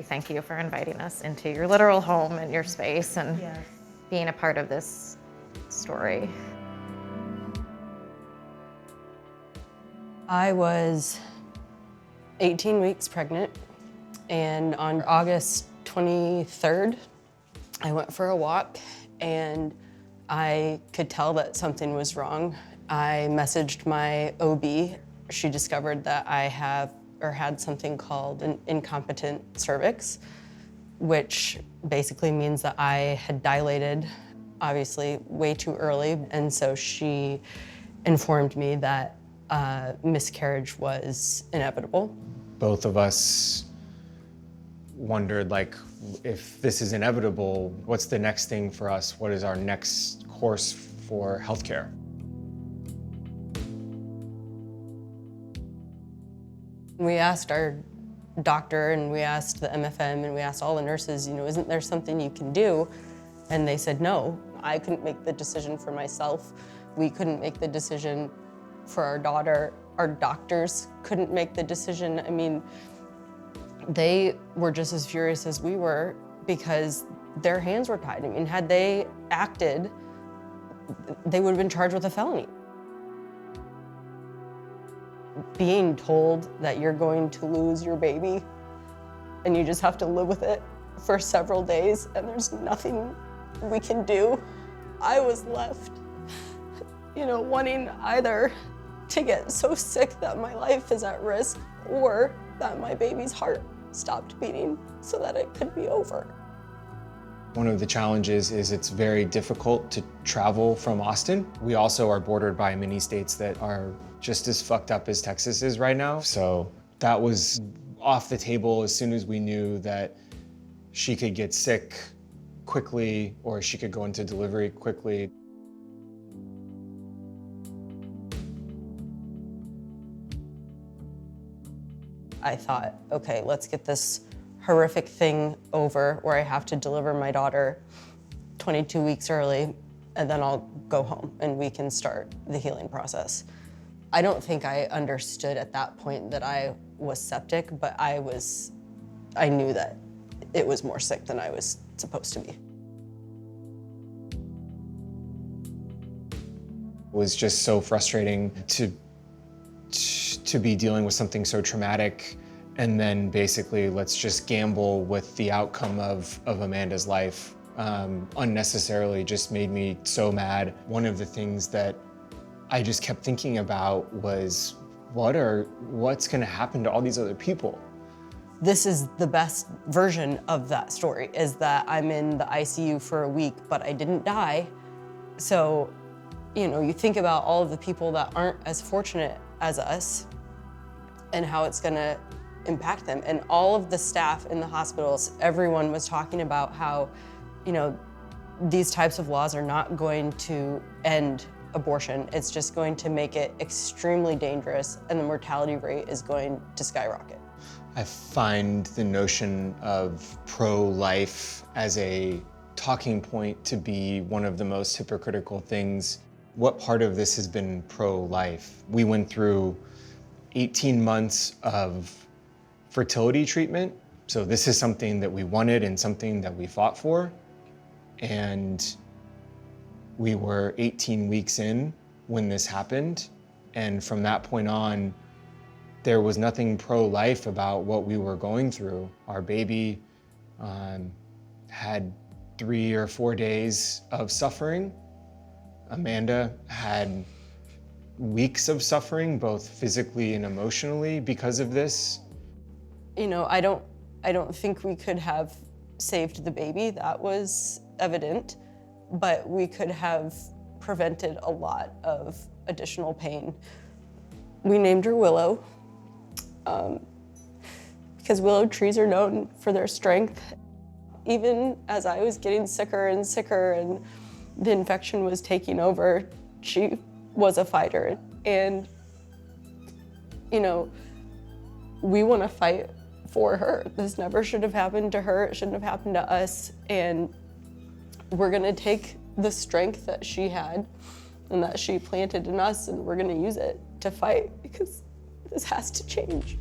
thank you for inviting us into your literal home and your space and being a part of this story. I was 18 weeks pregnant, and on August 23rd, I went for a walk and I could tell that something was wrong. I messaged my OB. She discovered that I had something called an incompetent cervix, which basically means that I had dilated, obviously, way too early. And so she informed me that miscarriage was inevitable. Both of us wondered, like, if this is inevitable, what's the next thing for us? What is our next course for healthcare? We asked our doctor and we asked the MFM and we asked all the nurses, isn't there something you can do? And they said no. I couldn't make the decision for myself. We couldn't make the decision for our daughter. Our doctors couldn't make the decision. I mean, they were just as furious as we were because their hands were tied. I mean, had they acted, they would have been charged with a felony. Being told that you're going to lose your baby and you just have to live with it for several days and there's nothing we can do. I was left, wanting either to get so sick that my life is at risk or that my baby's heart stopped beating so that it could be over. One of the challenges is it's very difficult to travel from Austin. We also are bordered by many states that are just as fucked up as Texas is right now. So that was off the table as soon as we knew that she could get sick quickly or she could go into delivery quickly. I thought, okay, let's get this horrific thing over where I have to deliver my daughter 22 weeks early, and then I'll go home and we can start the healing process. I don't think I understood at that point that I was septic, but I knew that it was more sick than I was supposed to be. It was just so frustrating to be dealing with something so traumatic, and then basically let's just gamble with the outcome of Amanda's life. Unnecessarily just made me so mad. One of the things that I just kept thinking about was what's gonna happen to all these other people? This is the best version of that story, is that I'm in the ICU for a week, but I didn't die. So, you think about all of the people that aren't as fortunate as us and how it's gonna impact them. And all of the staff in the hospitals, everyone was talking about how, these types of laws are not going to end abortion. It's just going to make it extremely dangerous and the mortality rate is going to skyrocket. I find the notion of pro-life as a talking point to be one of the most hypocritical things. What part of this has been pro-life? We went through 18 months of fertility treatment. So this is something that we wanted and something that we fought for. And we were 18 weeks in when this happened. And from that point on, there was nothing pro-life about what we were going through. Our baby had 3 or 4 days of suffering. Amanda had weeks of suffering, both physically and emotionally, because of this. I don't think we could have saved the baby. That was evident, but we could have prevented a lot of additional pain. We named her Willow because willow trees are known for their strength. Even as I was getting sicker and sicker and the infection was taking over, she was a fighter. And, we want to fight for her. This never should have happened to her. It shouldn't have happened to us. And we're going to take the strength that she had and that she planted in us, and we're going to use it to fight, because this has to change.